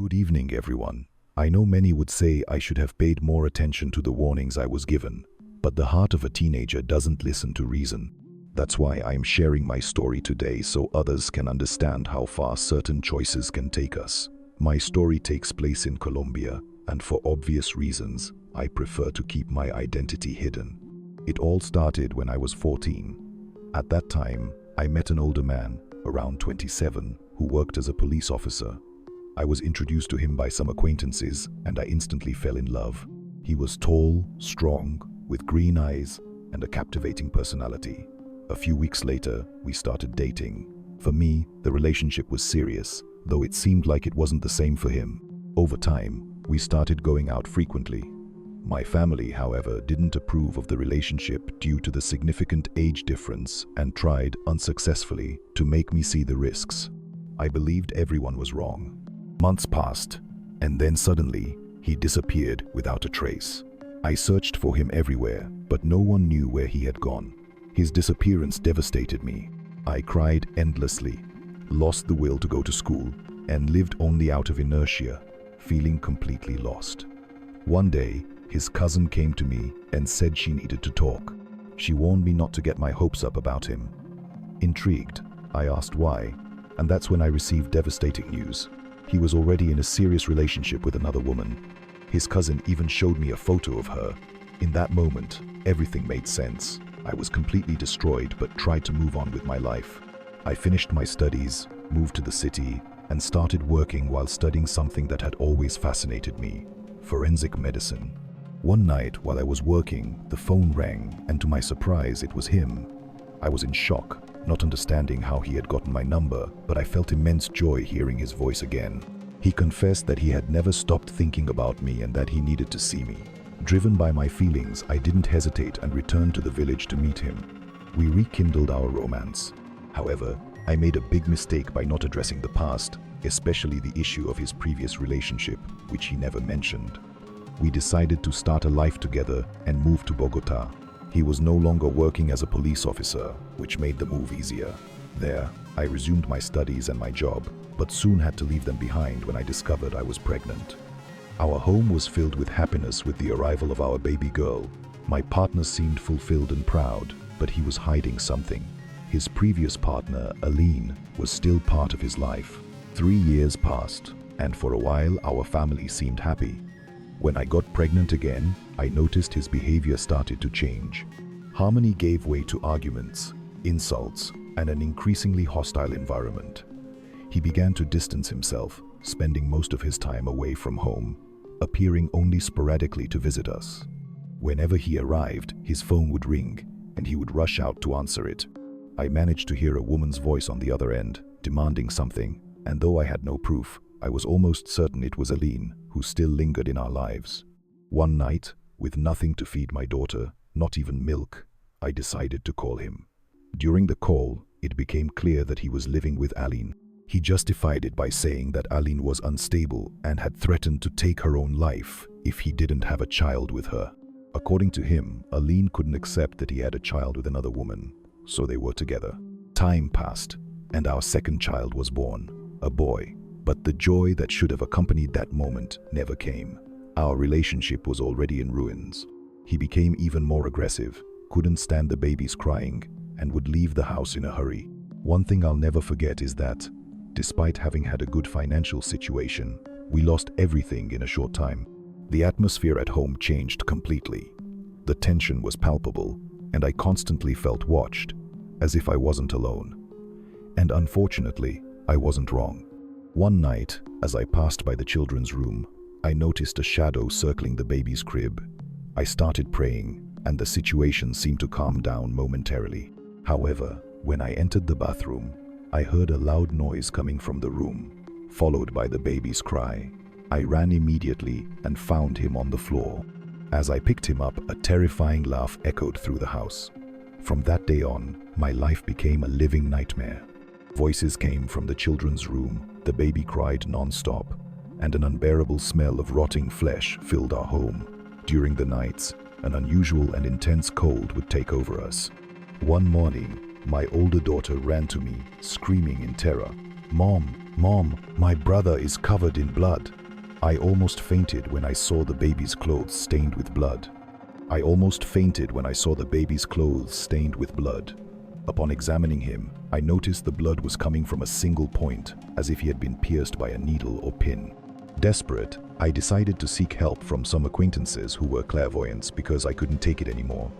Good evening, everyone. I know many would say I should have paid more attention to the warnings I was given, but the heart of a teenager doesn't listen to reason. That's why I am sharing my story today so others can understand how far certain choices can take us. My story takes place in Colombia, and for obvious reasons, I prefer to keep my identity hidden. It all started when I was 14. At that time, I met an older man, around 27, who worked as a police officer. I was introduced to him by some acquaintances, and I instantly fell in love. He was tall, strong, with green eyes, and a captivating personality. A few weeks later, we started dating. For me, the relationship was serious, though it seemed like it wasn't the same for him. Over time, we started going out frequently. My family, however, didn't approve of the relationship due to the significant age difference and tried, unsuccessfully, to make me see the risks. I believed everyone was wrong. Months passed, and then suddenly, he disappeared without a trace. I searched for him everywhere, but no one knew where he had gone. His disappearance devastated me. I cried endlessly, lost the will to go to school, and lived only out of inertia, feeling completely lost. One day, his cousin came to me and said she needed to talk. She warned me not to get my hopes up about him. Intrigued, I asked why, and that's when I received devastating news. He was already in a serious relationship with another woman. His cousin even showed me a photo of her. In that moment, everything made sense. I was completely destroyed but tried to move on with my life. I finished my studies, moved to the city, and started working while studying something that had always fascinated me: forensic medicine. One night while I was working, the phone rang, and to my surprise, it was him. I was in shock, not understanding how he had gotten my number, but I felt immense joy hearing his voice again. He confessed that he had never stopped thinking about me and that he needed to see me. Driven by my feelings, I didn't hesitate and returned to the village to meet him. We rekindled our romance. However, I made a big mistake by not addressing the past, especially the issue of his previous relationship, which he never mentioned. We decided to start a life together and move to Bogota. He was no longer working as a police officer, which made the move easier. There, I resumed my studies and my job, but soon had to leave them behind when I discovered I was pregnant. Our home was filled with happiness with the arrival of our baby girl. My partner seemed fulfilled and proud, but he was hiding something. His previous partner, Aline, was still part of his life. 3 years passed, and for a while our family seemed happy. When I got pregnant again, I noticed his behavior started to change. Harmony gave way to arguments, insults, and an increasingly hostile environment. He began to distance himself, spending most of his time away from home, appearing only sporadically to visit us. Whenever he arrived, his phone would ring, and he would rush out to answer it. I managed to hear a woman's voice on the other end, demanding something, and though I had no proof, I was almost certain it was Aline, who still lingered in our lives. One night, with nothing to feed my daughter, not even milk, I decided to call him. During the call, it became clear that he was living with Aline. He justified it by saying that Aline was unstable and had threatened to take her own life if he didn't have a child with her. According to him, Aline couldn't accept that he had a child with another woman, so they were together. Time passed, and our second child was born, a boy. But the joy that should have accompanied that moment never came. Our relationship was already in ruins. He became even more aggressive, couldn't stand the baby's crying, and would leave the house in a hurry. One thing I'll never forget is that, despite having had a good financial situation, we lost everything in a short time. The atmosphere at home changed completely. The tension was palpable, and I constantly felt watched, as if I wasn't alone. And unfortunately, I wasn't wrong. One night, as I passed by the children's room, I noticed a shadow circling the baby's crib. I started praying, and the situation seemed to calm down momentarily. However, when I entered the bathroom, I heard a loud noise coming from the room, followed by the baby's cry. I ran immediately and found him on the floor. As I picked him up, a terrifying laugh echoed through the house. From that day on, my life became a living nightmare. Voices came from the children's room, the baby cried non-stop, and an unbearable smell of rotting flesh filled our home. During the nights, an unusual and intense cold would take over us. One morning, my older daughter ran to me, screaming in terror, "Mom, "Mom, my brother is covered in blood." I almost fainted when I saw the baby's clothes stained with blood. I almost fainted when I saw the baby's clothes stained with blood. Upon examining him, I noticed the blood was coming from a single point, as if he had been pierced by a needle or pin. Desperate, I decided to seek help from some acquaintances who were clairvoyants because I couldn't take it anymore.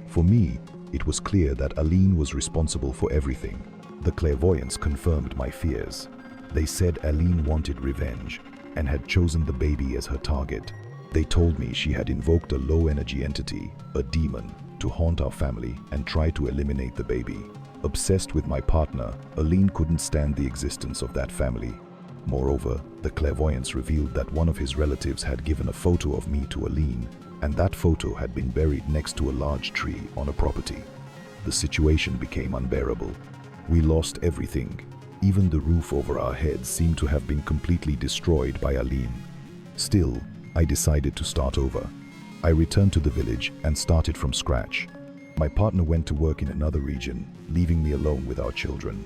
For me, it was clear that Aline was responsible for everything. The clairvoyants confirmed my fears. They said Aline wanted revenge and had chosen the baby as her target. They told me she had invoked a low-energy entity, a demon, to haunt our family and try to eliminate the baby. Obsessed with my partner, Aline couldn't stand the existence of that family. Moreover, the clairvoyants revealed that one of his relatives had given a photo of me to Aline, and that photo had been buried next to a large tree on a property. The situation became unbearable. We lost everything. Even the roof over our heads seemed to have been completely destroyed by Aline. Still, I decided to start over. I returned to the village and started from scratch. My partner went to work in another region, leaving me alone with our children.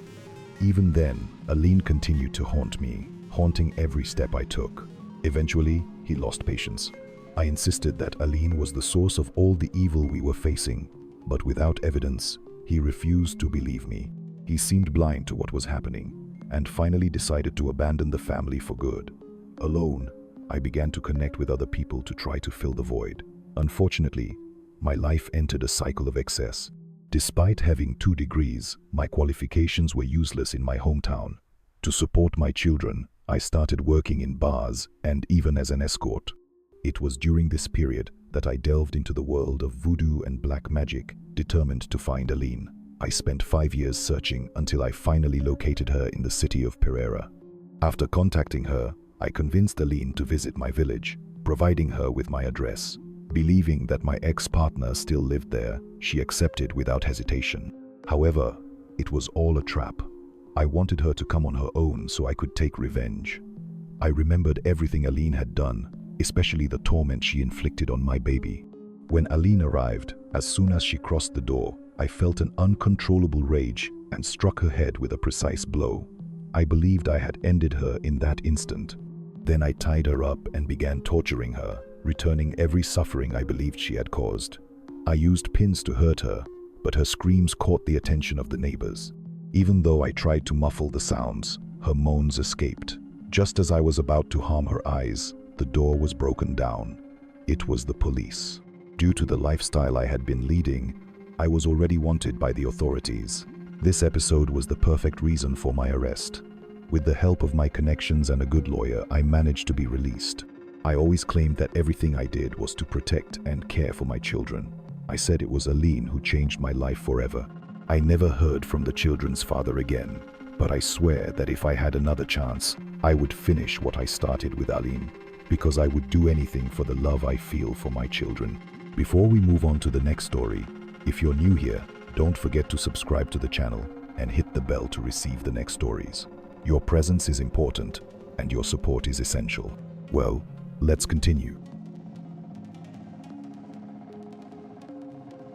Even then, Aline continued to haunt me, haunting every step I took. Eventually, he lost patience. I insisted that Aline was the source of all the evil we were facing, but without evidence, he refused to believe me. He seemed blind to what was happening, and finally decided to abandon the family for good. Alone, I began to connect with other people to try to fill the void. Unfortunately, my life entered a cycle of excess. Despite having 2 degrees, my qualifications were useless in my hometown. To support my children, I started working in bars and even as an escort. It was during this period that I delved into the world of voodoo and black magic, determined to find Aline. I spent 5 years searching until I finally located her in the city of Pereira. After contacting her, I convinced Aline to visit my village, providing her with my address. Believing that my ex-partner still lived there, she accepted without hesitation. However, it was all a trap. I wanted her to come on her own so I could take revenge. I remembered everything Aline had done, especially the torment she inflicted on my baby. When Aline arrived, as soon as she crossed the door, I felt an uncontrollable rage and struck her head with a precise blow. I believed I had ended her in that instant. Then I tied her up and began torturing her, returning every suffering I believed she had caused. I used pins to hurt her, but her screams caught the attention of the neighbors. Even though I tried to muffle the sounds, her moans escaped. Just as I was about to harm her eyes, the door was broken down. It was the police. Due to the lifestyle I had been leading, I was already wanted by the authorities. This episode was the perfect reason for my arrest. With the help of my connections and a good lawyer, I managed to be released. I always claimed that everything I did was to protect and care for my children. I said it was Aline who changed my life forever. I never heard from the children's father again, but I swear that if I had another chance, I would finish what I started with Aline, because I would do anything for the love I feel for my children. Before we move on to the next story, if you're new here, don't forget to subscribe to the channel and hit the bell to receive the next stories. Your presence is important, and your support is essential. Well, let's continue.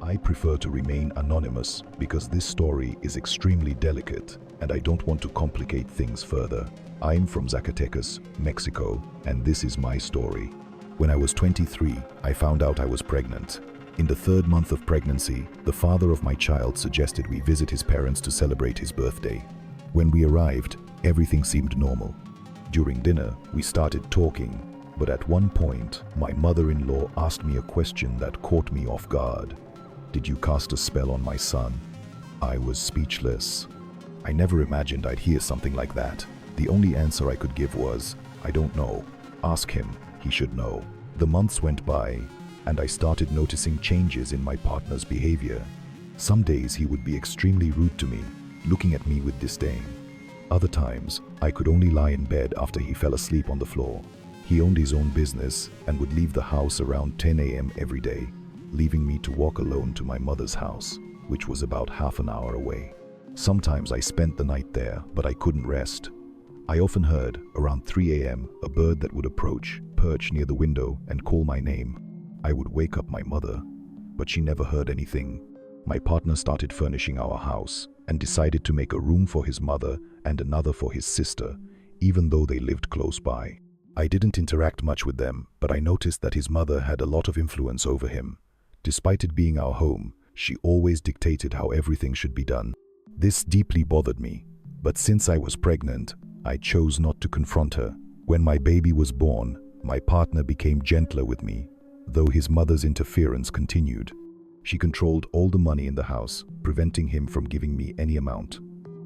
I prefer to remain anonymous because this story is extremely delicate and I don't want to complicate things further. I'm from Zacatecas, Mexico, and this is my story. When I was 23, I found out I was pregnant. In the 3rd month of pregnancy, the father of my child suggested we visit his parents to celebrate his birthday. When we arrived, everything seemed normal. During dinner, we started talking, but at one point, my mother-in-law asked me a question that caught me off guard. "Did you cast a spell on my son?" I was speechless. I never imagined I'd hear something like that. The only answer I could give was, "I don't know. Ask him, he should know." The months went by, and I started noticing changes in my partner's behavior. Some days he would be extremely rude to me, looking at me with disdain. Other times, I could only lie in bed after he fell asleep on the floor. He owned his own business and would leave the house around 10 a.m. every day, leaving me to walk alone to my mother's house, which was about half an hour away. Sometimes I spent the night there, but I couldn't rest. I often heard, around 3 a.m., a bird that would approach, perch near the window, and call my name. I would wake up my mother, but she never heard anything. My partner started furnishing our house and decided to make a room for his mother and another for his sister, even though they lived close by. I didn't interact much with them, but I noticed that his mother had a lot of influence over him. Despite it being our home, she always dictated how everything should be done. This deeply bothered me, but since I was pregnant, I chose not to confront her. When my baby was born, my partner became gentler with me, though his mother's interference continued. She controlled all the money in the house, preventing him from giving me any amount.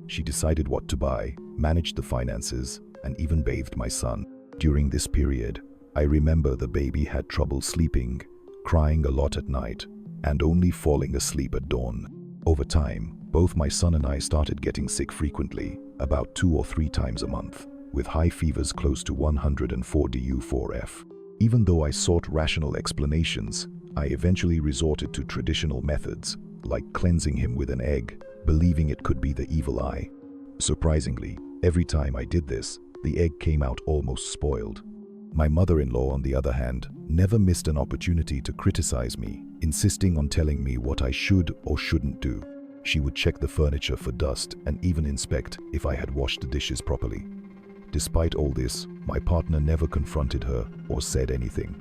She decided what to buy, managed the finances, and even bathed my son. During this period, I remember the baby had trouble sleeping, crying a lot at night, and only falling asleep at dawn. Over time, both my son and I started getting sick frequently, about 2 or 3 times a month, with high fevers close to 104 dU4F. Even though I sought rational explanations, I eventually resorted to traditional methods, like cleansing him with an egg, believing it could be the evil eye. Surprisingly, every time I did this, the egg came out almost spoiled. My mother-in-law, on the other hand, never missed an opportunity to criticize me, insisting on telling me what I should or shouldn't do. She would check the furniture for dust and even inspect if I had washed the dishes properly. Despite all this, my partner never confronted her or said anything.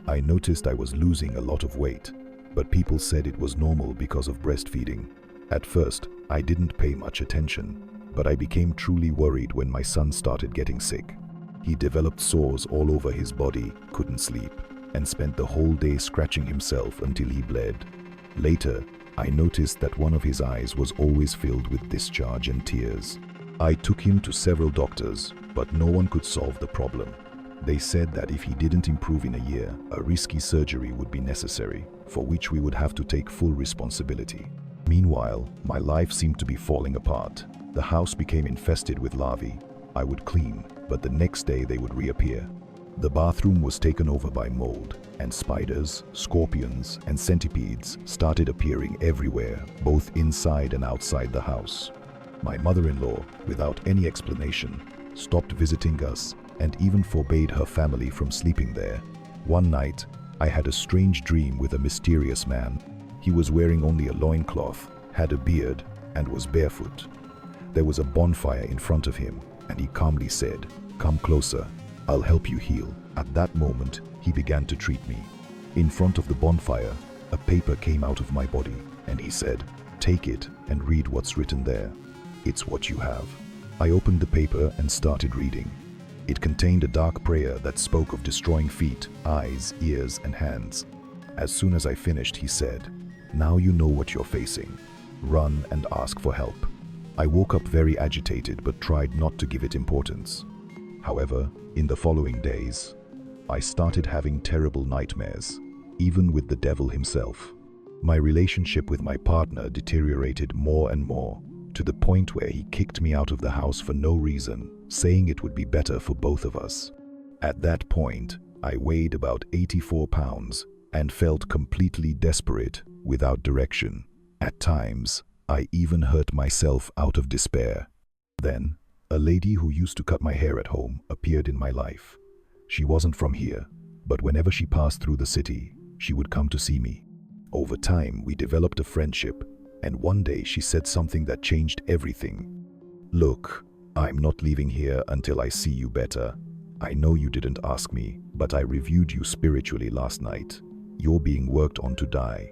I noticed I was losing a lot of weight, but people said it was normal because of breastfeeding. At first, I didn't pay much attention, but I became truly worried when my son started getting sick. He developed sores all over his body, couldn't sleep, and spent the whole day scratching himself until he bled. Later, I noticed that one of his eyes was always filled with discharge and tears. I took him to several doctors, but no one could solve the problem. They said that if he didn't improve in a year, a risky surgery would be necessary, for which we would have to take full responsibility. Meanwhile, my life seemed to be falling apart. The house became infested with larvae. I would clean, but the next day they would reappear. The bathroom was taken over by mold, and spiders, scorpions, and centipedes started appearing everywhere, both inside and outside the house. My mother-in-law, without any explanation, stopped visiting us and even forbade her family from sleeping there. One night, I had a strange dream with a mysterious man. He was wearing only a loincloth, had a beard, and was barefoot. There was a bonfire in front of him, and he calmly said, "Come closer, I'll help you heal." At that moment, he began to treat me. In front of the bonfire, a paper came out of my body, and he said, "Take it and read what's written there. It's what you have." I opened the paper and started reading. It contained a dark prayer that spoke of destroying feet, eyes, ears, and hands. As soon as I finished, he said, "Now you know what you're facing. Run and ask for help." I woke up very agitated but tried not to give it importance. However, in the following days, I started having terrible nightmares, even with the devil himself. My relationship with my partner deteriorated more and more, to the point where he kicked me out of the house for no reason, saying it would be better for both of us. At that point, I weighed about 84 pounds and felt completely desperate, without direction. At times, I even hurt myself out of despair. Then, a lady who used to cut my hair at home appeared in my life. She wasn't from here, but whenever she passed through the city, she would come to see me. Over time, we developed a friendship, and one day she said something that changed everything. "Look, I'm not leaving here until I see you better. I know you didn't ask me, but I reviewed you spiritually last night. You're being worked on to die.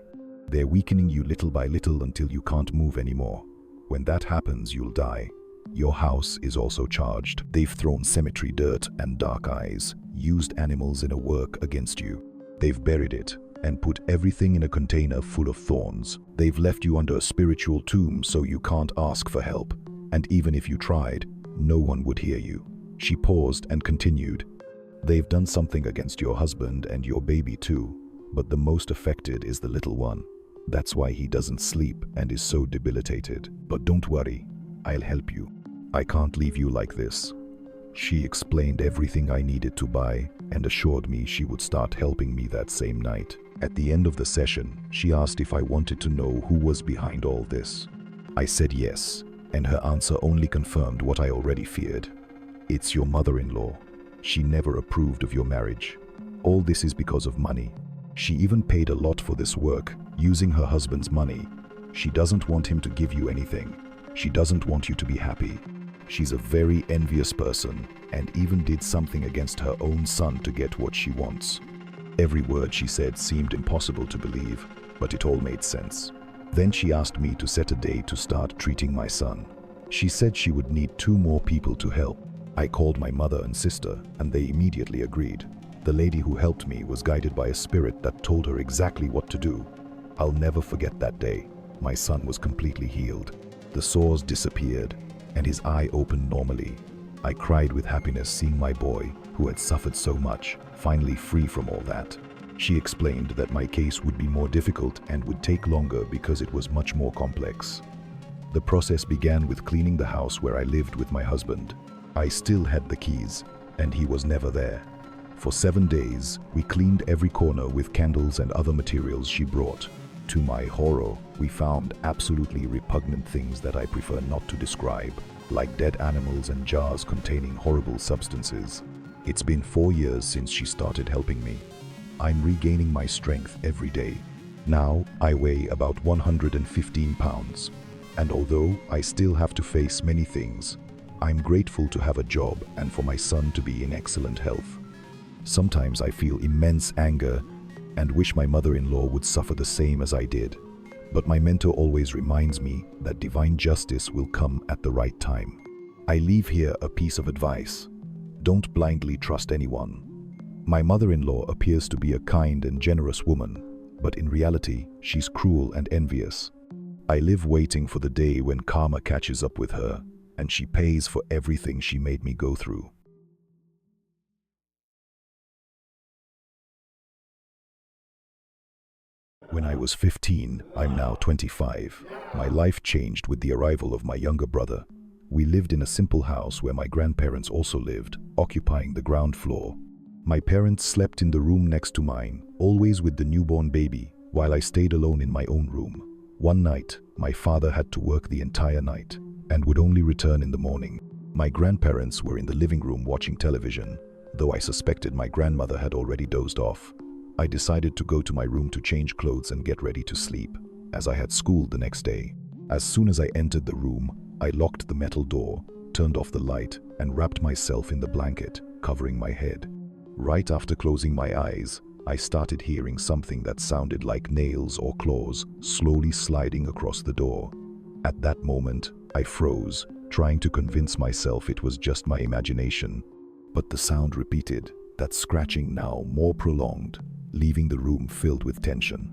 They're weakening you little by little until you can't move anymore. When that happens, you'll die. Your house is also charged. They've thrown cemetery dirt and dark eyes, used animals in a work against you. They've buried it and put everything in a container full of thorns. They've left you under a spiritual tomb so you can't ask for help. And even if you tried, no one would hear you." She paused and continued, "They've done something against your husband and your baby too, but the most affected is the little one. That's why he doesn't sleep and is so debilitated. But don't worry, I'll help you. I can't leave you like this." She explained everything I needed to buy and assured me she would start helping me that same night. At the end of the session, she asked if I wanted to know who was behind all this. I said yes, and her answer only confirmed what I already feared. "It's your mother-in-law. She never approved of your marriage. All this is because of money. She even paid a lot for this work, using her husband's money. She doesn't want him to give you anything. She doesn't want you to be happy. She's a very envious person and even did something against her own son to get what she wants. Every word she said seemed impossible to believe, but it all made sense. Then she asked me to set a day to start treating my son. She said she would need 2 more people to help. I called my mother and sister, and they immediately agreed. The lady who helped me was guided by a spirit that told her exactly what to do. I'll never forget that day. My son was completely healed. The sores disappeared, and his eye opened normally. I cried with happiness seeing my boy, who had suffered so much, finally free from all that. She explained that my case would be more difficult and would take longer because it was much more complex. The process began with cleaning the house where I lived with my husband. I still had the keys, and he was never there. For 7 days, we cleaned every corner with candles and other materials she brought. To my horror, we found absolutely repugnant things that I prefer not to describe, like dead animals and jars containing horrible substances. It's been 4 years since she started helping me. I'm regaining my strength every day. Now, I weigh about 115 pounds. And although I still have to face many things, I'm grateful to have a job and for my son to be in excellent health. Sometimes I feel immense anger and wish my mother-in-law would suffer the same as I did. But my mentor always reminds me that divine justice will come at the right time. I leave here a piece of advice. Don't blindly trust anyone. My mother-in-law appears to be a kind and generous woman, but in reality, she's cruel and envious. I live waiting for the day when karma catches up with her, and she pays for everything she made me go through. When I was 15, I'm now 25. My life changed with the arrival of my younger brother. We lived in a simple house where my grandparents also lived, occupying the ground floor. My parents slept in the room next to mine, always with the newborn baby, while I stayed alone in my own room. One night, my father had to work the entire night and would only return in the morning. My grandparents were in the living room watching television, though I suspected my grandmother had already dozed off. I decided to go to my room to change clothes and get ready to sleep, as I had school the next day. As soon as I entered the room, I locked the metal door, turned off the light, and wrapped myself in the blanket, covering my head. Right after closing my eyes, I started hearing something that sounded like nails or claws slowly sliding across the door. At that moment, I froze, trying to convince myself it was just my imagination. But the sound repeated, that scratching now more prolonged, leaving the room filled with tension.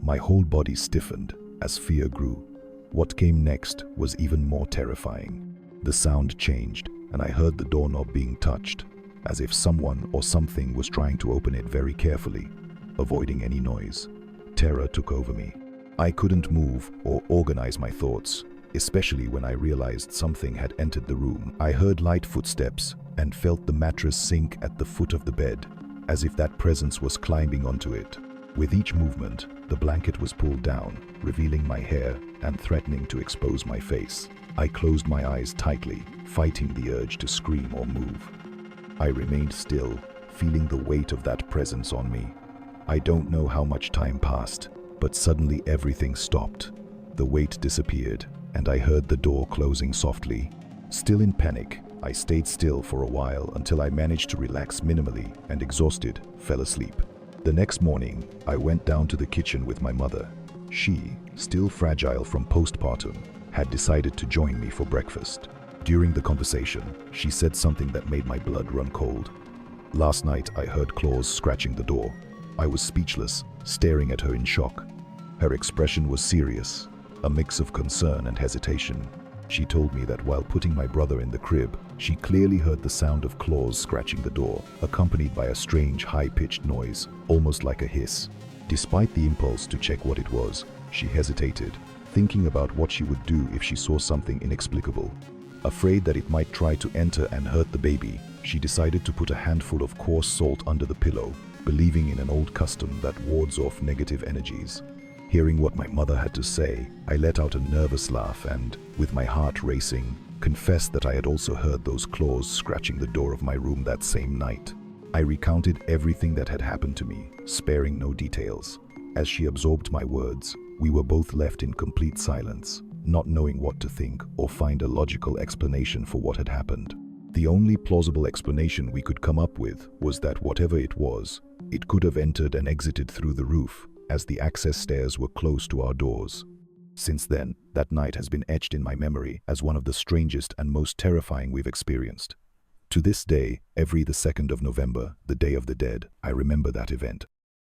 My whole body stiffened as fear grew. What came next was even more terrifying. The sound changed, and I heard the doorknob being touched, as if someone or something was trying to open it very carefully, avoiding any noise. Terror took over me. I couldn't move or organize my thoughts, especially when I realized something had entered the room. I heard light footsteps and felt the mattress sink at the foot of the bed, as if that presence was climbing onto it. With each movement, the blanket was pulled down, revealing my hair and threatening to expose my face. I closed my eyes tightly, fighting the urge to scream or move. I remained still, feeling the weight of that presence on me. I don't know how much time passed, but suddenly everything stopped. The weight disappeared, and I heard the door closing softly. Still in panic, I stayed still for a while until I managed to relax minimally and, exhausted, fell asleep. The next morning, I went down to the kitchen with my mother. She, still fragile from postpartum, had decided to join me for breakfast. During the conversation, she said something that made my blood run cold. Last night, I heard claws scratching the door. I was speechless, staring at her in shock. Her expression was serious, a mix of concern and hesitation. She told me that while putting my brother in the crib, she clearly heard the sound of claws scratching the door, accompanied by a strange high-pitched noise, almost like a hiss. Despite the impulse to check what it was, she hesitated, thinking about what she would do if she saw something inexplicable. Afraid that it might try to enter and hurt the baby, she decided to put a handful of coarse salt under the pillow, believing in an old custom that wards off negative energies. Hearing what my mother had to say, I let out a nervous laugh and, with my heart racing, confessed that I had also heard those claws scratching the door of my room that same night. I recounted everything that had happened to me, sparing no details. As she absorbed my words, we were both left in complete silence. not knowing what to think or find a logical explanation for what had happened. The only plausible explanation we could come up with was that whatever it was, it could have entered and exited through the roof, as the access stairs were close to our doors. Since then, that night has been etched in my memory as one of the strangest and most terrifying we've experienced. To this day, every the 2nd of November, the Day of the Dead, I remember that event.